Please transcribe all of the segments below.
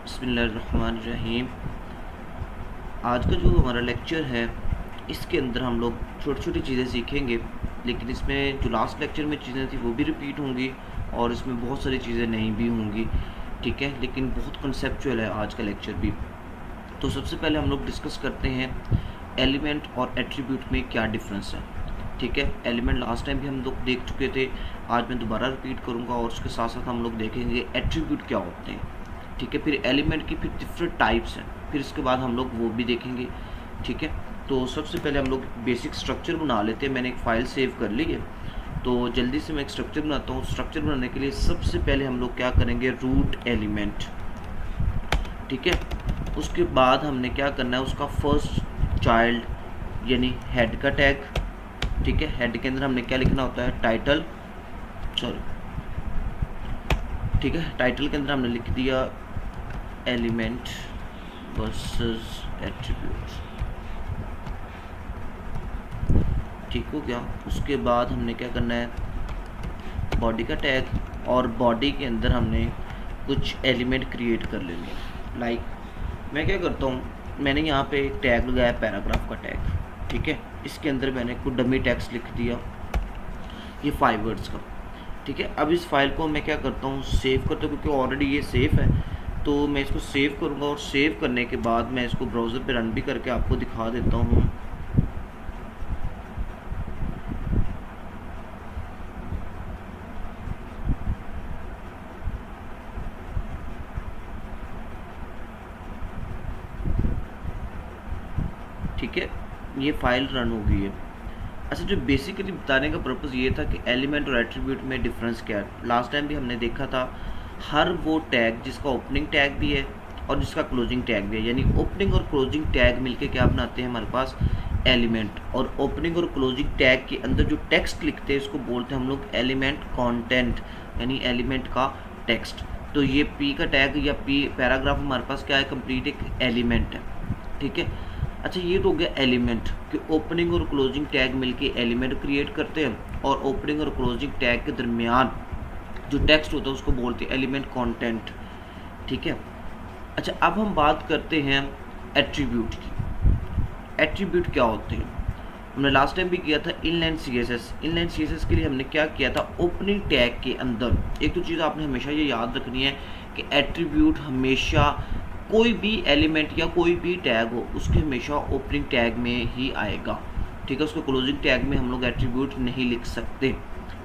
बिस्मिल्लाहिर्रहमानिर्रहीम। आज का जो हमारा लेक्चर है इसके अंदर हम लोग छोटी छोटी चीज़ें सीखेंगे, लेकिन इसमें जो लास्ट लेक्चर में चीज़ें थी वो भी रिपीट होंगी और इसमें बहुत सारी चीज़ें नहीं भी होंगी, ठीक है। लेकिन बहुत कंसेप्चुअल है आज का लेक्चर भी। तो सबसे पहले हम लोग डिस्कस करते हैं एलिमेंट और एट्रीब्यूट में क्या डिफरेंस है, ठीक है। एलिमेंट लास्ट टाइम भी हम लोग देख चुके थे, आज मैं दोबारा रिपीट करूँगा और उसके साथ साथ हम लोग देखेंगे एट्रीब्यूट क्या होते हैं, ठीक है। फिर एलिमेंट की फिर डिफरेंट टाइप्स हैं, फिर इसके बाद हम लोग वो भी देखेंगे, ठीक है। तो सबसे पहले हम लोग बेसिक स्ट्रक्चर बना लेते हैं। मैंने एक फ़ाइल सेव कर ली है, तो जल्दी से मैं एक स्ट्रक्चर बनाता हूँ। स्ट्रक्चर बनाने के लिए सबसे पहले हम लोग क्या करेंगे, रूट एलिमेंट, ठीक है। उसके बाद हमने क्या करना है, उसका फर्स्ट चाइल्ड यानी हेड का टैग, ठीक है। हेड के अंदर हमने क्या लिखना होता है, टाइटल, ठीक है। टाइटल के अंदर हमने लिख दिया एलिमेंट वर्सेस एट्रीब्यूट, ठीक हो गया। उसके बाद हमने क्या करना है, बॉडी का टैग, और बॉडी के अंदर हमने कुछ एलिमेंट क्रिएट कर लेंगे। लाइक मैं क्या करता हूँ, मैंने यहाँ पे एक टैग लगाया पैराग्राफ का टैग, ठीक है। इसके अंदर मैंने कुछ डमी टेक्स्ट लिख दिया, ये 5 वर्ड्स का, ठीक है। अब इस फाइल को मैं क्या करता हूँ, सेव करता हूँ, क्योंकि ऑलरेडी ये सेव है। तो मैं इसको सेव करूँगा और सेव करने के बाद मैं इसको ब्राउज़र पे रन भी करके आपको दिखा देता हूँ। ठीक है, ये फाइल रन हो गई है। अच्छा, जो बेसिकली बताने का पर्पज़ ये था कि एलिमेंट और एट्रीब्यूट में डिफरेंस क्या है। लास्ट टाइम भी हमने देखा था, हर वो टैग जिसका ओपनिंग टैग भी है और जिसका क्लोजिंग टैग भी है, यानी ओपनिंग और क्लोजिंग टैग मिलके क्या बनाते हैं हमारे पास, एलिमेंट। और ओपनिंग और क्लोजिंग टैग के अंदर जो टेक्स्ट लिखते हैं इसको बोलते हैं हम लोग एलिमेंट कंटेंट, यानी एलिमेंट का टेक्स्ट। तो ये पी का टैग या पी पैराग्राफ हमारे पास क्या है, कंप्लीट एक एलिमेंट है, ठीक है। अच्छा, ये तो हो गया एलिमेंट कि ओपनिंग और क्लोजिंग टैग मिलके एलिमेंट क्रिएट करते हैं, और ओपनिंग और क्लोजिंग टैग के दरमियान जो टेक्स्ट होता है उसको बोलते हैं एलिमेंट कंटेंट, ठीक है। अच्छा, अब हम बात करते हैं एट्रीब्यूट की। एट्रीब्यूट क्या होते हैं, हमने लास्ट टाइम भी किया था इनलाइन सीएसएस। इनलाइन सीएसएस के लिए हमने क्या किया था, ओपनिंग टैग के अंदर एक तो चीज़ आपने हमेशा ये याद रखनी है कि एट्रीब्यूट हमेशा कोई भी एलिमेंट या कोई भी टैग हो उसके हमेशा ओपनिंग टैग में ही आएगा, ठीक है। उसको क्लोजिंग टैग में हम लोग एट्रीब्यूट नहीं लिख सकते,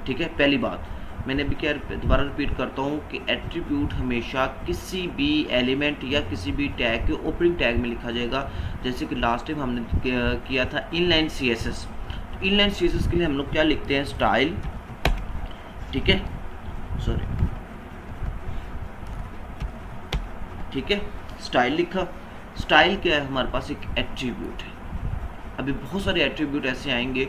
ठीक है। पहली बात मैंने भी क्या दोबारा रिपीट करता हूँ कि एट्रीब्यूट हमेशा किसी भी एलिमेंट या किसी भी टैग के ओपनिंग टैग में लिखा जाएगा। जैसे कि लास्ट टाइम हमने किया था इनलाइन सीएसएस। इनलाइन सीएसएस के लिए हम लोग क्या लिखते हैं, स्टाइल, ठीक है, सॉरी, ठीक है, स्टाइल लिखा। स्टाइल क्या है, हमारे पास एक एट्रीब्यूट है। अभी बहुत सारे एट्रीब्यूट ऐसे आएंगे,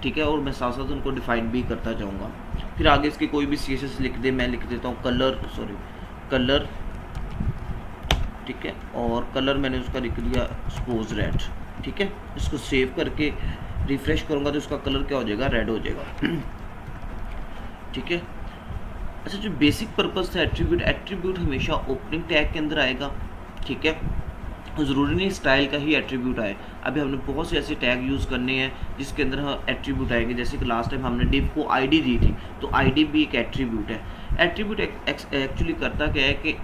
ठीक है, और मैं साथ साथ उनको डिफाइन भी करता जाऊंगा। फिर आगे इसके कोई भी सीएसएस लिख दे, मैं लिख देता हूँ कलर, सॉरी कलर, ठीक है, और कलर मैंने उसका लिख दिया सपोज रेड, ठीक है। इसको सेव करके रिफ्रेश करूँगा तो उसका कलर क्या हो जाएगा, रेड हो जाएगा, ठीक है। अच्छा, जो बेसिक पर्पस था एट्रीब्यूट हमेशा ओपनिंग टैग के अंदर आएगा, ठीक है। ज़रूरी नहीं स्टाइल का ही एट्रीब्यूट आए। अभी हमने बहुत से ऐसे टैग यूज़ करने हैं जिसके अंदर एट्रीब्यूट आएंगे। जैसे कि लास्ट टाइम हमने डिव को आईडी दी थी, तो आईडी भी एक एट्रीब्यूट है। एट्रीब्यूट एक्चुअली करता क्या है कि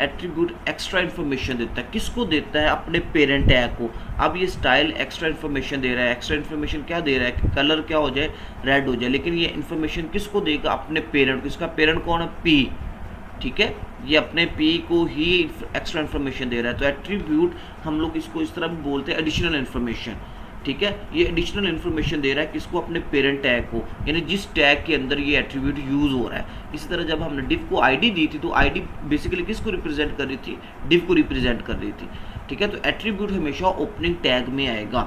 एट्रीब्यूट एक्स्ट्रा इन्फॉर्मेशन देता है। किसको देता है, अपने पेरेंट टैग को। अब ये स्टाइल एक्स्ट्रा इन्फॉर्मेशन दे रहा है। एक्स्ट्रा इन्फॉर्मेशन क्या दे रहा है कि कलर क्या हो जाए, रेड हो जाए, लेकिन ये इन्फॉर्मेशन किसको देगा, अपने पेरेंट को। इसका पेरेंट कौन है, पी, ठीक है। ये अपने पी को ही एक्स्ट्रा इन्फॉर्मेशन दे रहा है। तो एट्रीब्यूट हम लोग इसको इस तरह भी बोलते हैं एडिशनल इन्फॉर्मेशन, ठीक है। ये एडिशनल इन्फॉर्मेशन दे रहा है किसको, अपने पेरेंट टैग को, यानी जिस टैग के अंदर ये एट्रीब्यूट यूज़ हो रहा है। इसी तरह जब हमने डिव को आईडी दी थी तो आईडी बेसिकली किसको रिप्रेजेंट कर रही थी, डिव को रिप्रेजेंट कर रही थी, ठीक है। तो एट्रीब्यूट हमेशा ओपनिंग टैग में आएगा,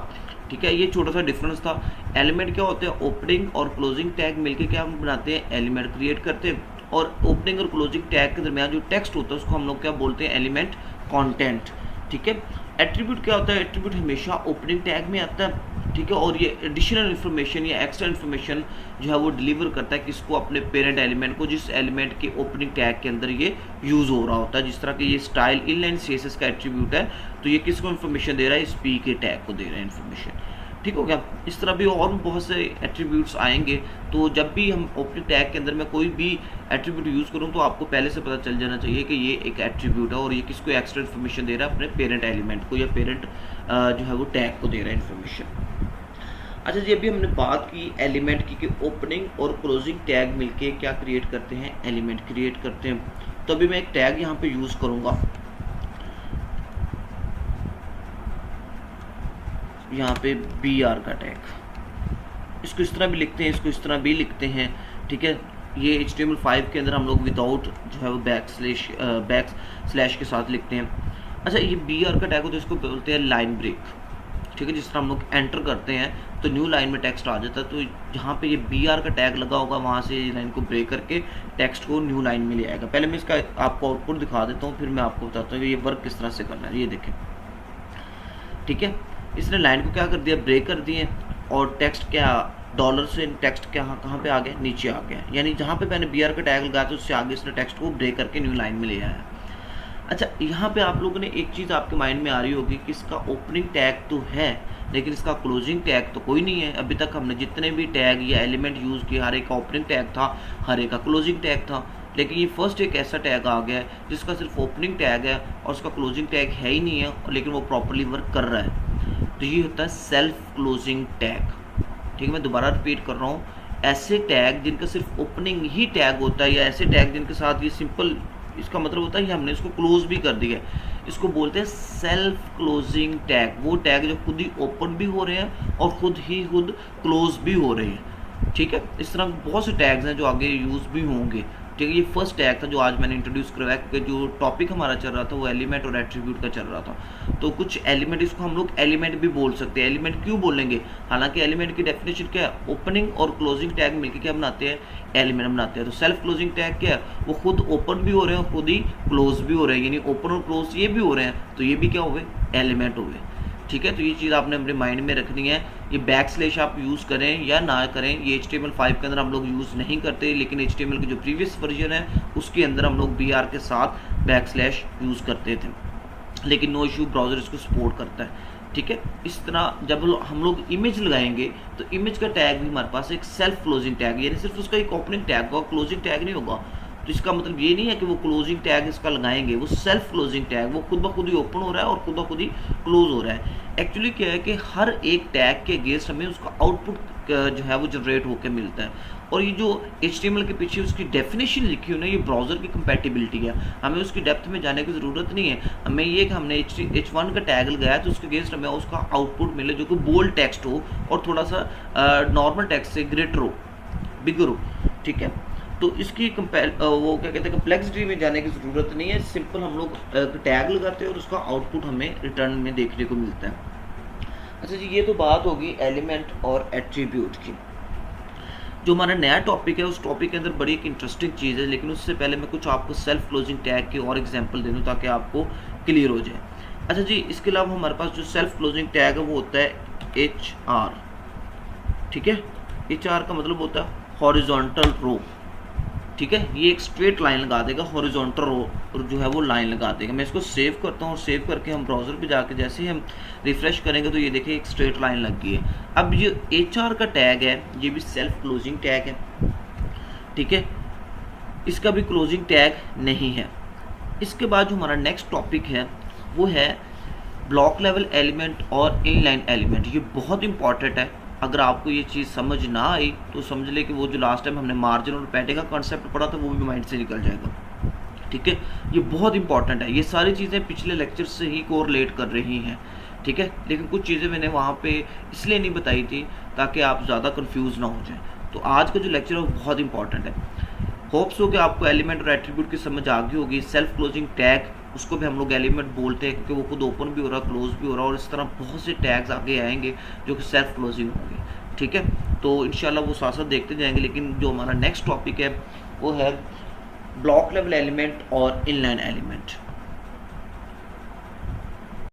ठीक है। ये छोटा सा डिफरेंस था। एलिमेंट क्या होते हैं, ओपनिंग और क्लोजिंग टैग मिलकर क्या हम बनाते हैं, एलिमेंट क्रिएट करते हैं। और ओपनिंग और क्लोजिंग टैग के दरमियान जो टेक्स्ट होता है उसको हम लोग क्या बोलते हैं, एलिमेंट कंटेंट, ठीक है। एट्रीब्यूट क्या होता है, एट्रीब्यूट हमेशा ओपनिंग टैग में आता है ठीक है, और ये एडिशनल इन्फॉर्मेशन या एक्स्ट्रा इन्फॉर्मेशन जो है वो डिलीवर करता है किसको, अपने पेरेंट एलिमेंट को, जिस एलिमेंट के ओपनिंग टैग के अंदर ये यूज़ हो रहा होता है। जिस तरह कि ये स्टाइल इनलाइन सीएसएस का एट्रीब्यूट है, तो ये किसको इन्फॉर्मेशन दे रहा है, इस पी के टैग को दे रहा है इन्फॉर्मेशन। ठीक हो गया। इस तरह भी और बहुत से एट्रीब्यूट्स आएंगे, तो जब भी हम ओपनिंग टैग के अंदर मैं कोई भी एट्रीब्यूट यूज़ करूँ तो आपको पहले से पता चल जाना चाहिए कि ये एक एट्रीब्यूट है और ये किसको एक्स्ट्रा इन्फॉर्मेशन दे रहा है, अपने पेरेंट एलिमेंट को या पेरेंट जो है वो टैग को दे रहा है इन्फॉर्मेशन। अच्छा जी, अभी हमने बात की एलिमेंट की कि ओपनिंग और क्लोजिंग टैग मिलके क्या क्रिएट करते हैं, एलिमेंट क्रिएट करते हैं। तो अभी मैं एक टैग यहाँ पे यूज़ करूँगा, यहाँ पे बी आर का टैग। इसको इस तरह भी लिखते हैं, इसको इस तरह भी लिखते हैं। ठीक है, ये HTML5 के अंदर हम लोग विदाउट जो है वो बैक स्लैश के साथ लिखते हैं। अच्छा, ये बी आर का टैग होता है, इसको बोलते हैं लाइन ब्रेक। ठीक है, जिस तरह हम लोग एंटर करते हैं तो न्यू लाइन में टेक्स्ट आ जाता है, तो जहाँ पे ये बी आर का टैग लगा होगा वहाँ से लाइन को ब्रेक करके टेक्स्ट को न्यू लाइन में ले आएगा। पहले मैं इसका आपको आउटपुट दिखा देता हूँ, फिर मैं आपको बताता हूँ कि ये वर्क किस तरह से करना है। ये देखें, ठीक है, इसने लाइन को क्या कर दिया, ब्रेक कर दिए, और टेक्स्ट क्या, डॉलर से टेक्स्ट क्या कहाँ पे आ गया, नीचे आ गया। यानी जहाँ पे मैंने बी आर का टैग लगाया तो उससे आगे इसने टेक्स्ट को ब्रेक करके न्यू लाइन में ले आया। अच्छा, यहाँ पे आप लोगों ने एक चीज़ आपके माइंड में आ रही होगी कि इसका ओपनिंग टैग तो है लेकिन इसका क्लोजिंग टैग तो कोई नहीं है। अभी तक हमने जितने भी टैग या एलिमेंट यूज़ किए, हर एक का ओपनिंग टैग था, हर एक का क्लोजिंग टैग था। लेकिन ये फर्स्ट एक ऐसा टैग आ गया है जिसका सिर्फ ओपनिंग टैग है और उसका क्लोजिंग टैग है ही नहीं है, लेकिन वो प्रॉपरली वर्क कर रहा है। तो ये होता है सेल्फ क्लोजिंग टैग। ठीक है, मैं दोबारा रिपीट कर रहा हूँ, ऐसे टैग जिनका सिर्फ ओपनिंग ही टैग होता है या ऐसे टैग जिनके साथ ये सिंपल, इसका मतलब होता है कि हमने इसको क्लोज भी कर दिया है, इसको बोलते हैं सेल्फ क्लोजिंग टैग। वो टैग जो खुद ही ओपन भी हो रहे हैं और खुद क्लोज भी हो रहे हैं। ठीक है, इस तरह बहुत से टैग्स हैं जो आगे यूज़ भी होंगे। ठीक है, ये फर्स्ट टैग था जो आज मैंने इंट्रोड्यूस करवाया, क्योंकि जो टॉपिक हमारा चल रहा था वो एलिमेंट और एट्रीब्यूट का चल रहा था। तो कुछ एलिमेंट, इसको हम लोग एलिमेंट भी बोल सकते हैं। एलिमेंट क्यों बोलेंगे, हालांकि एलिमेंट की डेफिनेशन क्या है, ओपनिंग और क्लोजिंग टैग मिलकर क्या बनाते हैं, एलिमेंट बनाते हैं। तो सेल्फ क्लोजिंग टैग क्या है, वो खुद ओपन भी हो रहे हैं और खुद ही क्लोज भी हो रहे हैं, यानी ओपन और क्लोज ये भी हो रहे हैं, तो ये भी क्या हुए, एलिमेंट हुए। ठीक है, तो ये चीज़ आपने अपने माइंड में रखनी है। ये बैक स्लैश आप यूज़ करें या ना करें, ये HTML5 के अंदर हम लोग यूज़ नहीं करते, लेकिन HTML की जो प्रीवियस वर्जन है उसके अंदर हम लोग BR के साथ बैक स्लैश यूज़ करते थे, लेकिन नो इशू, ब्राउज़र इसको सपोर्ट करता है। ठीक है, इस तरह जब हम लोग इमेज लगाएंगे तो इमेज का टैग भी हमारे पास एक सेल्फ क्लोजिंग टैग, यानी सिर्फ उसका एक ओपनिंग टैग होगा, क्लोजिंग टैग नहीं होगा। तो इसका मतलब ये नहीं है कि वो क्लोजिंग टैग इसका लगाएंगे, वो सेल्फ क्लोजिंग टैग, वो खुद ब खुद ही ओपन हो रहा है और खुद ब खुद ही क्लोज हो रहा है। एक्चुअली क्या है कि हर एक टैग के अगेंस्ट हमें उसका आउटपुट जो है वो जनरेट होकर मिलता है, और ये जो HTML के पीछे उसकी डेफिनेशन लिखी हुई है, ये ब्राउज़र की कंपैटिबिलिटी है। हमें उसकी डेप्थ में जाने की ज़रूरत नहीं है, हमें ये कि हमने H1 का टैग लगाया तो उसके अगेंस्ट हमें उसका आउटपुट मिले जो कि बोल्ड टेक्स्ट हो और थोड़ा सा नॉर्मल टेक्स्ट से ग्रेटर हो, बिगर हो। ठीक है, तो इसकी वो क्या कहते हैं, कम्प्लेक्सिटी में जाने की ज़रूरत नहीं है। सिंपल हम लोग टैग लगाते हैं और उसका आउटपुट हमें रिटर्न में देखने को मिलता है। अच्छा जी, ये तो बात होगी एलिमेंट और एट्रीब्यूट की। जो हमारा नया टॉपिक है उस टॉपिक के अंदर बड़ी एक इंटरेस्टिंग चीज़ है, लेकिन उससे पहले मैं कुछ आपको सेल्फ क्लोजिंग टैग के और एग्जांपल दे दूँ ताकि आपको क्लियर हो जाए। अच्छा जी, इसके अलावा हमारे पास जो सेल्फ क्लोजिंग टैग है वो होता है HR। ठीक है, HR का मतलब होता है हॉरिजॉन्टल रो। ठीक है, ये एक स्ट्रेट लाइन लगा देगा, हॉरिजॉन्टल रो जो है वो लाइन लगा देगा। मैं इसको सेव करता हूँ और सेव करके हम ब्राउज़र पे जाके जैसे ही हम रिफ्रेश करेंगे तो ये देखिए एक स्ट्रेट लाइन लग गई है। अब ये HR का टैग है, ये भी सेल्फ क्लोजिंग टैग है। ठीक है, इसका भी क्लोजिंग टैग नहीं है। इसके बाद जो हमारा नेक्स्ट टॉपिक है वो है ब्लॉक लेवल एलिमेंट और इनलाइन एलिमेंट। ये बहुत इंपॉर्टेंट है। अगर आपको ये चीज़ समझ ना आई तो समझ ले कि वो जो लास्ट टाइम हमने मार्जिन और पैडिंग का कॉन्सेप्ट पढ़ा था वो भी माइंड से निकल जाएगा। ठीक है, ये बहुत इंपॉर्टेंट है। ये सारी चीज़ें पिछले लेक्चर से ही कोरिलेट कर रही हैं। ठीक है, लेकिन कुछ चीज़ें मैंने वहाँ पे इसलिए नहीं बताई थी ताकि आप ज़्यादा कंफ्यूज ना हो जाए। तो आज का जो लेक्चर है वो बहुत इंपॉर्टेंट है। होप्स हो कि आपको एलिमेंट और एट्रीब्यूट की समझ आ गई होगी। सेल्फ क्लोजिंग टैग, उसको भी हम लोग एलिमेंट बोलते हैं क्योंकि वो खुद ओपन भी हो रहा है, क्लोज भी हो रहा है, और इस तरह बहुत से टैग्स आगे आएंगे जो कि सेल्फ क्लोजिंग होंगे। ठीक है, तो इंशाल्लाह वो साथ साथ देखते जाएंगे। लेकिन जो हमारा नेक्स्ट टॉपिक है वो है ब्लॉक लेवल एलिमेंट और इनलाइन एलिमेंट।